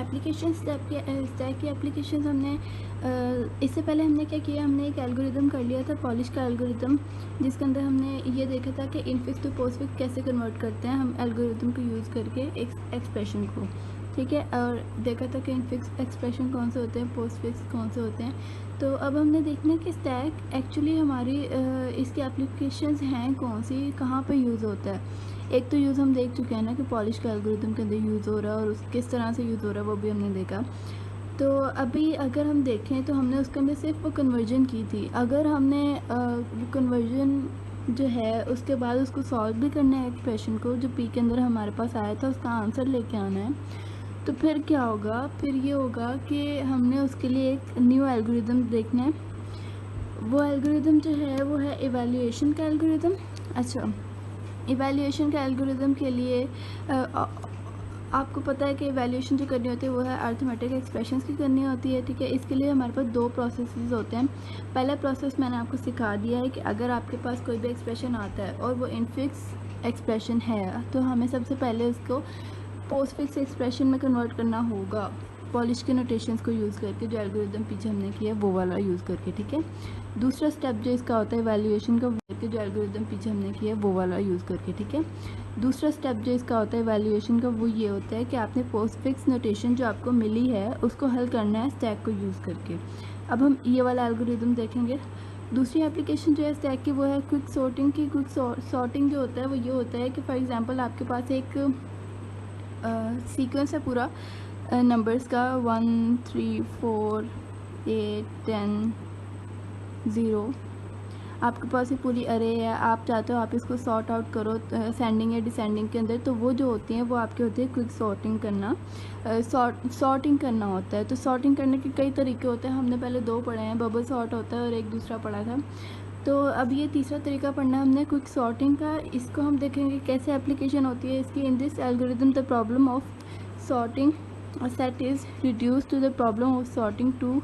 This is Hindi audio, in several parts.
एप्लीकेशन स्टैक की एप्लीकेशन हमने इससे पहले हमने क्या किया, हमने एक एल्गोरिदम कर लिया था, पॉलिश का एल्गोरिदम, जिसके अंदर हमने ये देखा था कि इनफिक्स टू पोस्टफिक्स कैसे कन्वर्ट करते हैं हम एल्गोरिदम को यूज़ करके एक एक्सप्रेशन को, ठीक है। और देखा था कि इनफिक्स एक्सप्रेशन कौन से होते हैं, पोस्टफिक्स कौन से होते हैं। तो अब हमने देखना है कि स्टैक एक्चुअली हमारी इसकी एप्लीकेशंस हैं कौन सी, कहाँ पे यूज़ होता है। एक तो यूज़ हम देख चुके हैं ना कि पॉलिश का एल्गोरिदम के अंदर यूज़ हो रहा है, और उस किस तरह से यूज़ हो रहा है वो भी हमने देखा। तो अभी अगर हम देखें तो हमने उसके अंदर सिर्फ वो कन्वर्जन की थी। अगर हमने वो कन्वर्जन जो है उसके बाद उसको सॉल्व भी करना है एक्सप्रेशन को, जो पी के अंदर हमारे पास आया था उसका आंसर लेके आना है, तो फिर क्या होगा, फिर ये होगा कि हमने उसके लिए एक न्यू एल्गोरिदम देखना है। वो एल्गोरिदम जो है वो है इवैल्यूएशन का एल्गोरिदम। अच्छा, इवैल्यूएशन का एल्गोरिदम के लिए आपको पता है कि इवैल्यूएशन जो करनी होती है वो है अरिथमेटिक एक्सप्रेशंस की करनी होती है, ठीक है। इसके लिए हमारे पास दो प्रोसेसेस होते हैं। पहला प्रोसेस मैंने आपको सिखा दिया है कि अगर आपके पास कोई भी एक्सप्रेशन आता है और वो इनफिक्स एक्सप्रेशन है, तो हमें सबसे पहले उसको पोस्टफिक्स एक्सप्रेशन में कन्वर्ट करना होगा, पॉलिश के नोटेशंस को यूज़ करके, जो एल्गोरिदम पीछे हमने किया वो वाला यूज़ करके, ठीक है। दूसरा स्टेप जो इसका होता है इवैल्यूएशन का, जो एल्गोरिदम पीछे हमने किया वो वाला यूज़ करके, ठीक है। दूसरा स्टेप जो इसका होता है इवैल्यूएशन का, वो ये होता है कि आपने पोस्टफिक्स नोटेशन जो आपको मिली है उसको हल करना है स्टैक को यूज़ करके। अब हम ये वाला एल्गोरिदम देखेंगे। दूसरी एप्लीकेशन जो है स्टैक की वो है क्विक सॉर्टिंग की। क्विक सॉर्टिंग जो होता है वो ये होता है कि फॉर एग्जांपल आपके पास एक सीक्वेंस है पूरा नंबर्स का 1 3 4 8 10 0। आपके पास ये पूरी अरे है, आप चाहते हो आप इसको सॉर्ट आउट करो असेंडिंग या डिसेंडिंग के अंदर, तो वो जो होती हैं वो आपके होते हैं क्विक सॉर्टिंग करना, सॉर्टिंग करना होता है। तो सॉर्टिंग करने के कई तरीके होते हैं, हमने पहले दो पढ़े हैं, बबल सॉर्ट होता है और एक दूसरा पढ़ा था। तो अब ये तीसरा तरीका पढ़ना है हमने क्विक सॉर्टिंग का। इसको हम देखेंगे कैसे एप्लीकेशन होती है इसकी। In this algorithm the problem of sorting a set is reduced to the problem of sorting two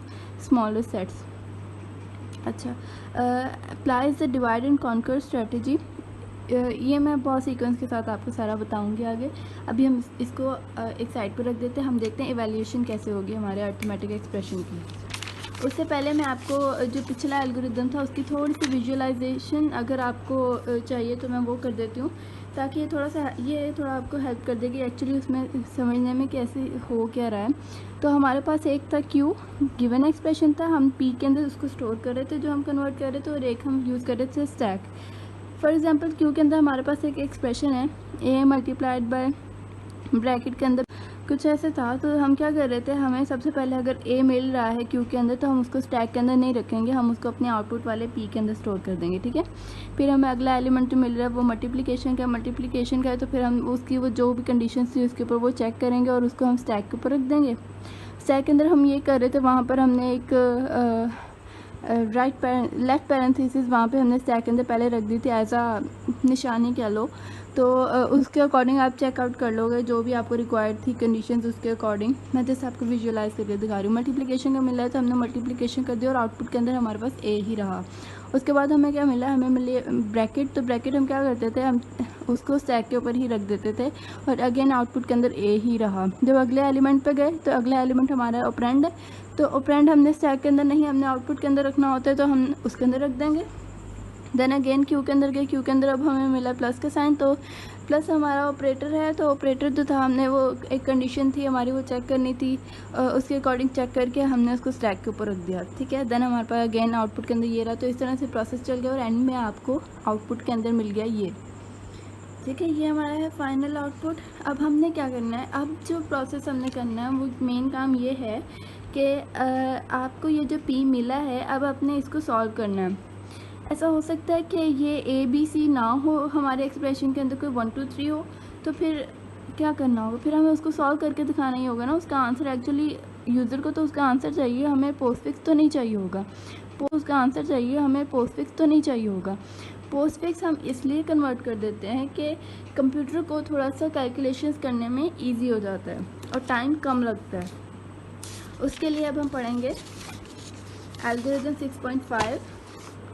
smaller sets। अच्छा, applies the divide and conquer strategy। ये मैं बहुत सीक्वेंस के साथ आपको सारा बताऊंगी आगे। अभी हम इसको एक साइड पर रख देते हैं, हम देखते हैं इवैल्यूएशन कैसे होगी हमारे अरिथमेटिक एक्सप्रेशन की। उससे पहले मैं आपको जो पिछला एल्गोरिदम था उसकी थोड़ी सी विजुअलाइजेशन अगर आपको चाहिए तो मैं वो कर देती हूँ, ताकि ये थोड़ा आपको हेल्प कर देगी एक्चुअली उसमें समझने में कैसे हो क्या रहा है। तो हमारे पास एक था क्यू, गिवन एक्सप्रेशन था, हम पी के अंदर उसको स्टोर कर रहे थे जो हम कन्वर्ट कर रहे थे, और एक हम यूज़ कर रहे थे स्टैक। फॉर एग्जांपल क्यू के अंदर हमारे पास एक एक्सप्रेशन है ए मल्टीप्लाइड बाय ब्रैकेट के अंदर कुछ ऐसे था। तो हम क्या कर रहे थे, हमें सबसे पहले अगर ए मिल रहा है क्यू के अंदर तो हम उसको स्टैक के अंदर नहीं रखेंगे, हम उसको अपने आउटपुट वाले पी के अंदर स्टोर कर देंगे, ठीक है। फिर हमें अगला एलिमेंट मिल रहा है वो मल्टीप्लिकेशन का है, तो फिर हम उसकी वो जो भी कंडीशन थी उसके ऊपर वो चेक करेंगे और उसको हम स्टैक के ऊपर रख देंगे। स्टैक के अंदर हम ये कर रहे थे, वहाँ पर हमने एक लेफ्ट पैरेंथेसिस वहाँ पे हमने स्टैक के अंदर पहले रख दी थी एज आ निशानी कह लो। तो उसके अकॉर्डिंग आप चेकआउट कर लोगे जो भी आपको रिक्वायर्ड थी कंडीशंस, उसके अकॉर्डिंग मैं जैसे आपको विजुअलाइज करके दिखा रही हूँ। मल्टीप्लिकेशन का मिला है तो हमने मल्टीप्लिकेशन कर दिया और आउटपुट के अंदर हमारे पास ए ही रहा। उसके बाद हमें क्या मिला, हमें मिली ब्रैकेट। तो ब्रैकेट हम क्या करते थे, हम उसको स्टैक के ऊपर ही रख देते थे और अगेन आउटपुट के अंदर ए ही रहा। जब अगले एलिमेंट पे गए तो अगला एलिमेंट हमारा ऑपरेंड है, तो ऑपरेंड हमने स्टैक के अंदर नहीं, हमने आउटपुट के अंदर रखना होता है तो हम उसके अंदर रख देंगे। देन अगेन क्यू के अंदर गए, क्यू के अंदर अब हमें मिला प्लस का साइन, तो प्लस हमारा ऑपरेटर है, तो ऑपरेटर जो था हमने वो एक कंडीशन थी हमारी वो चेक करनी थी, उसके अकॉर्डिंग चेक करके हमने उसको स्टैक के ऊपर रख दिया, ठीक है। देन हमारे पास अगेन आउटपुट के अंदर ये रहा। तो इस तरह से प्रोसेस चल गया और एंड में आपको आउटपुट के अंदर मिल गया ये, ठीक है। ये हमारा है फाइनल आउटपुट। अब हमने क्या करना है, अब जो प्रोसेस हमने करना है वो मेन काम ये है कि आपको ये जो पी मिला है अब आपने इसको सॉल्व करना है। ऐसा हो सकता है कि ये ए बी सी ना हो, हमारे एक्सप्रेशन के अंदर कोई 1 2 3 हो, तो फिर क्या करना होगा, फिर हमें उसको सॉल्व करके दिखाना ही होगा ना उसका आंसर। एक्चुअली यूज़र को तो उसका आंसर चाहिए, हमें पोस्टफिक्स तो नहीं चाहिए होगा। उसका आंसर चाहिए हमें, पोस्टफिक्स तो नहीं चाहिए होगा। पोस्टफिक्स हम इसलिए कन्वर्ट कर देते हैं कि कंप्यूटर को थोड़ा सा कैलकुलेशंस करने में ईजी हो जाता है और टाइम कम लगता है। उसके लिए अब हम पढ़ेंगे algorithm 6.5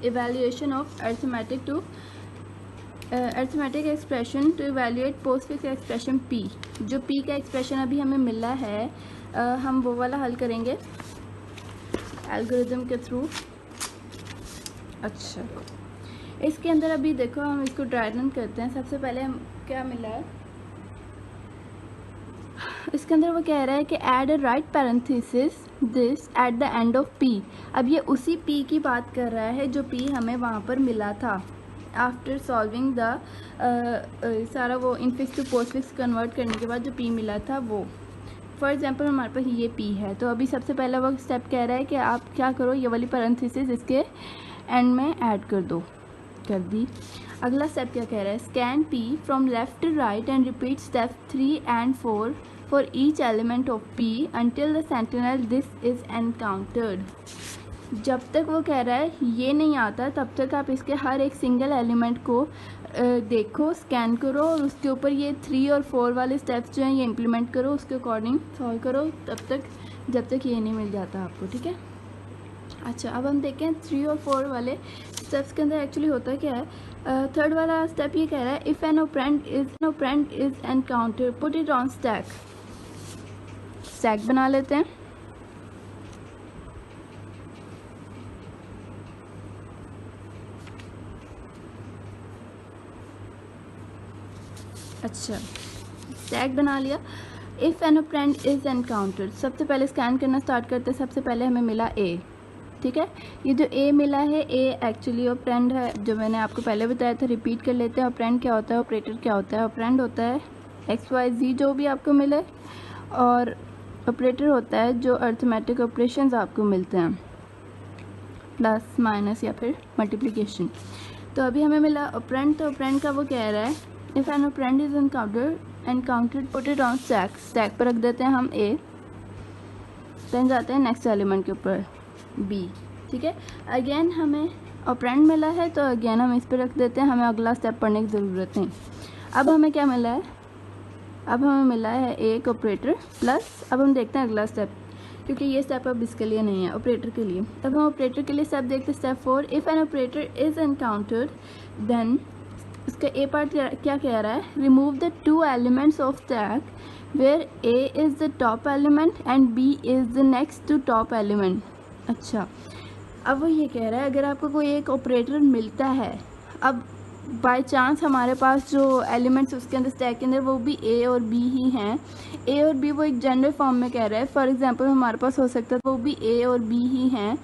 evaluation of arithmetic expression to evaluate postfix expression p। जो p का एक्सप्रेशन अभी हमें मिला है हम वो वाला हल करेंगे एल्गोरिदम के थ्रू। अच्छा, इसके अंदर अभी देखो हम इसको ड्राई रन करते हैं। सबसे पहले हम क्या मिला है इसके अंदर, वो कह रहा है कि add a right parenthesis this at the end of P. अब ये उसी पी की बात कर रहा है जो पी हमें वहाँ पर मिला था आफ्टर सॉल्विंग द सारा वो इनफिक्स टू पोस्टफिक्स कन्वर्ट करने के बाद जो पी मिला था वो। फॉर एग्जांपल हमारे पास ये पी है, तो अभी सबसे पहला वो स्टेप कह रहा है कि आप क्या करो, ये वाली पैरेंथेसिस इसके एंड में ऐड कर दो, कर दी। अगला स्टेप क्या कह रहा है, scan P from left to right and repeat step 3 and 4 for each element of P until the sentinel this is encountered. जब तक वो कह रहा है ये नहीं आता तब तक आप इसके हर एक सिंगल एलिमेंट को देखो, स्कैन करो और उसके ऊपर ये 3 और 4 वाले स्टेप्स जो हैं ये इम्प्लीमेंट करो, उसके अकॉर्डिंग सॉल्व करो तब तक जब तक ये नहीं मिल जाता आपको, ठीक है। अच्छा, अब हम देखें 3 और 4 वाले स्टेप्स के अंदर एक्चुअली होता क्या है। थर्ड वाला स्टेप ये कह रहा है if an operand is encounter put it on stack. Stack बना लेते हैं। अच्छा, स्टैक बना लिया। If an operand is encountered, सबसे पहले स्कैन करना स्टार्ट करते हैं। सबसे पहले हमें मिला ए, ठीक है। ये जो ए मिला है, ए एक्चुअली ऑपरेंड है, जो मैंने आपको पहले बताया था। रिपीट कर लेते हैं। ऑपरेंड क्या होता है, ऑपरेटर क्या होता है। ऑपरेंड होता है XYZ जो भी आपको मिले, और ऑपरेटर होता है जो अर्थमेटिक ऑपरेशंस आपको मिलते हैं, प्लस माइनस या फिर मल्टीप्लिकेशन। तो अभी हमें मिला ऑपरेंड, तो ऑपरेंड का वो कह रहा है if an operand is encountered put it on stack. Stack पर रख देते हैं हम ए, देन जाते हैं नेक्स्ट एलिमेंट के ऊपर बी, ठीक है। अगेन हमें ऑपरेंड मिला है तो अगेन हम इस पर रख देते हैं, हमें अगला स्टेप पढ़ने की ज़रूरत नहीं। अब हमें क्या मिला है, अब हमें मिला है एक ऑपरेटर प्लस, अब हम देखते हैं अगला स्टेप, क्योंकि ये स्टेप अब इसके लिए नहीं है, ऑपरेटर के लिए। अब हम ऑपरेटर के लिए स्टेप देखते हैं, step 4 if an operator is encountered then इसका ए पार्ट क्या कह रहा है, remove the 2 elements of stack where A is the top element and B is the next to top element. अच्छा, अब वो ये कह रहा है अगर आपको कोई एक ऑपरेटर मिलता है, अब बाय चांस हमारे पास जो एलिमेंट्स उसके अंदर स्टैक के अंदर वो भी ए और बी ही हैं, ए और बी वो एक जनरल फॉर्म में कह रहा है। फॉर एग्जांपल हमारे पास हो सकता है वो भी ए और बी ही हैं,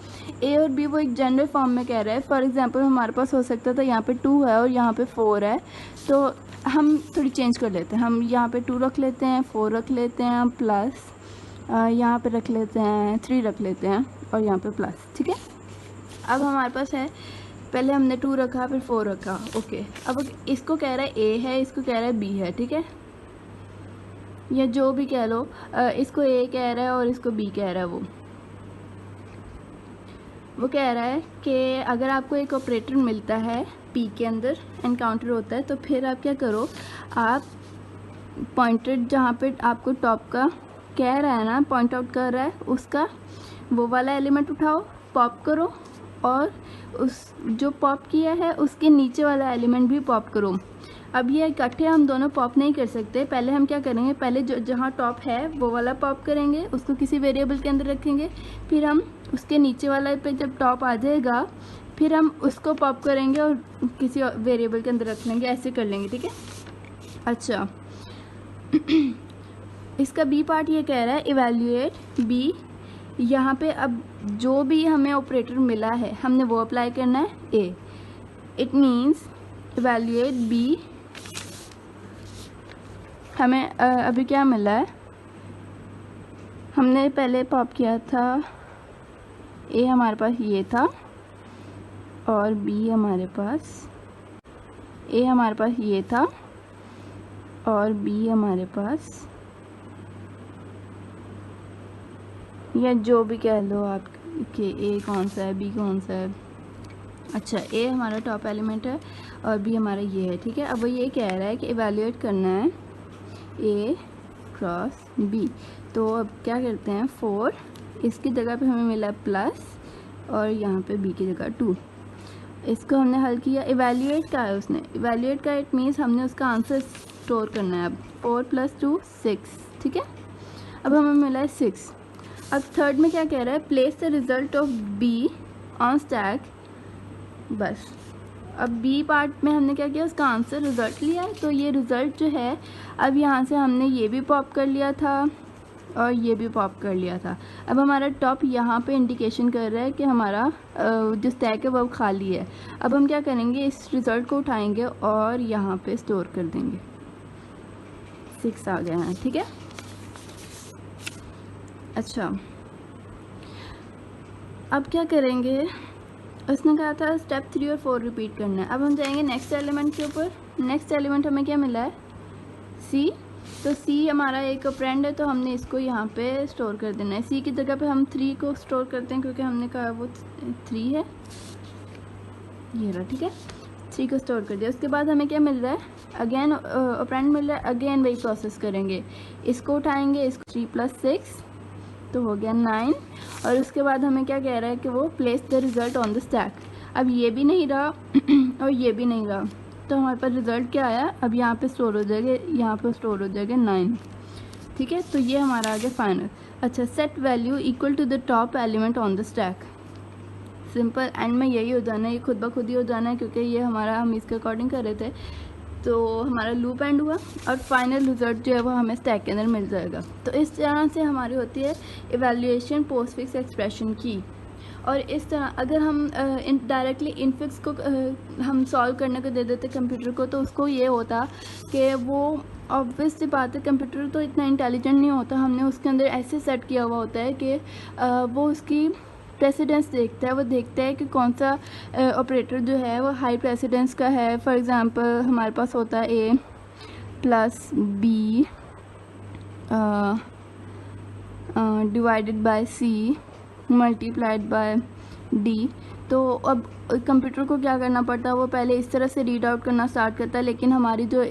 ए और बी वो एक जनरल फॉर्म में कह रहा है। फॉर एग्जांपल हमारे पास हो सकता था यहाँ पे 2 है और यहाँ पे 4 है, तो हम थोड़ी चेंज कर लेते हैं। हम यहाँ पे 2 रख लेते हैं, 4 रख लेते हैं, प्लस यहाँ पे रख लेते हैं 3 रख लेते हैं और यहाँ पे प्लस, ठीक है। अब हमारे पास है, पहले हमने 2 रखा फिर 4 रखा, ओके। अब इसको कह रहा है ए है, इसको कह रहा है बी है, ठीक है, या जो भी कह लो। इसको ए कह रहा है और इसको बी कह रहा है। वो कह रहा है कि अगर आपको एक ऑपरेटर मिलता है पी के अंदर एनकाउंटर होता है, तो फिर आप क्या करो, आप पॉइंटेड जहाँ पे आपको टॉप का कह रहा है ना, पॉइंट आउट कर रहा है, उसका वो वाला एलिमेंट उठाओ, पॉप करो, और उस जो पॉप किया है उसके नीचे वाला एलिमेंट भी पॉप करो। अब ये इकट्ठे हम दोनों पॉप नहीं कर सकते। पहले हम क्या करेंगे, पहले जो जहाँ टॉप है वो वाला पॉप करेंगे, उसको किसी वेरिएबल के अंदर रखेंगे, फिर हम उसके नीचे वाला पे जब टॉप आ जाएगा फिर हम उसको पॉप करेंगे और किसी वेरिएबल के अंदर रख लेंगे, ऐसे कर लेंगे, ठीक है। अच्छा, इसका बी पार्ट ये कह रहा है इवैल्यूएट बी। यहाँ पे अब जो भी हमें ऑपरेटर मिला है हमने वो अप्लाई करना है ए। इट मीन्स इवैल्यूएट बी, हमें अभी क्या मिला है, हमने पहले पॉप किया था ए, हमारे पास ये था, और बी हमारे पास, ए हमारे पास ये था और बी हमारे पास, या जो भी कह लो आप कि ए कौन सा है बी कौन सा है। अच्छा, ए हमारा टॉप एलिमेंट है और बी हमारा ये है, ठीक है। अब वो ये कह रहा है कि इवैल्यूएट करना है ए क्रॉस बी, तो अब क्या करते हैं 4, इसकी जगह पे हमें मिला प्लस और यहाँ पे बी की जगह 2। इसको हमने हल किया, इवैल्यूएट का है उसने, इवैल्यूएट का इट मीन्स हमने उसका आंसर स्टोर करना है। अब 4 + 2 6, ठीक है। अब हमें मिला है 6। अब थर्ड में क्या कह रहा है, place the result of be on stack. बस अब बी पार्ट में हमने क्या किया, उसका आंसर रिज़ल्ट लिया है, तो ये रिज़ल्ट जो है अब यहाँ से हमने ये भी पॉप कर लिया था और ये भी पॉप कर लिया था। अब हमारा टॉप यहाँ पे इंडिकेशन कर रहा है कि हमारा जो स्टैक है वो खाली है। अब हम क्या करेंगे, इस रिज़ल्ट को उठाएंगे और यहाँ पे स्टोर कर देंगे। 6 आ गया है, ठीक है। अच्छा, अब क्या करेंगे, उसने कहा था स्टेप 3 और 4 रिपीट करना है। अब हम जाएंगे नेक्स्ट एलिमेंट के ऊपर। नेक्स्ट एलिमेंट हमें क्या मिला है, सी। तो सी हमारा एक ऑपरेंड है, तो हमने इसको यहाँ पे स्टोर कर देना है। सी की जगह पे हम 3 को स्टोर करते हैं क्योंकि हमने कहा वो 3 है, ये रहा, ठीक है। 3 को स्टोर कर दिया। उसके बाद हमें क्या मिल रहा है, अगेन ऑपरेंड मिल रहा है, अगेन वही प्रोसेस करेंगे। इसको उठाएंगे, इसको 3 + 6 तो हो गया 9। और उसके बाद हमें क्या कह रहा है कि वो place the result on the stack. अब ये भी नहीं रहा और ये भी नहीं रहा, तो हमारे पास रिज़ल्ट क्या आया, अब यहाँ पे स्टोर हो जाएगा, यहाँ पे स्टोर हो जाएगा 9, ठीक है। तो ये हमारा आ गया फाइनल। अच्छा, set value equal to the top element on the stack. Simple, end में यही हो जाना है, ये खुद ब खुद ही हो जाना है क्योंकि ये हमारा हम इसके अकॉर्डिंग कर रहे थे। तो हमारा लूप एंड हुआ और फाइनल रिज़ल्ट जो है वो हमें स्टैक के अंदर मिल जाएगा। तो इस तरह से हमारी होती है इवैल्यूएशन पोस्टफिक्स एक्सप्रेशन की। और इस तरह अगर हम डायरेक्टली इनफिक्स को हम सॉल्व करने को दे देते कंप्यूटर को, तो उसको ये होता कि वो ऑब्वियस सी बात है, कंप्यूटर तो इतना इंटेलिजेंट नहीं होता। हमने उसके अंदर ऐसे सेट किया हुआ होता है कि वो उसकी प्रेसिडेंस देखता है, वो देखता है कि कौन सा ऑपरेटर जो है वो हाई प्रेसिडेंस का है। फॉर एग्ज़ाम्पल हमारे पास होता है A plus B divided by C multiplied by D. तो अब कंप्यूटर को क्या करना पड़ता है, वो पहले इस तरह से रीड आउट करना स्टार्ट करता है, लेकिन हमारी जो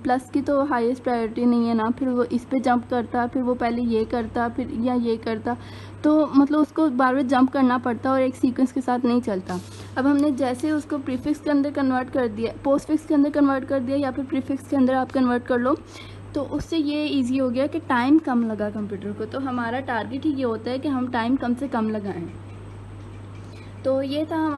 प्लस की तो हाईएस्ट प्रायोरिटी नहीं है ना, फिर वो इस पे जंप करता, फिर वो पहले ये करता, फिर या ये करता, तो मतलब उसको बार बार जंप करना पड़ता और एक सीक्वेंस के साथ नहीं चलता। अब हमने जैसे उसको प्रीफिक्स के अंदर कन्वर्ट कर दिया, पोस्टफिक्स के अंदर कन्वर्ट कर दिया, या फिर प्रीफिक्स के अंदर आप कन्वर्ट कर लो, तो उससे ये इजी हो गया कि टाइम कम लगा कंप्यूटर को। तो हमारा टारगेट ही ये होता है कि हम टाइम कम से कम लगाएं। तो ये था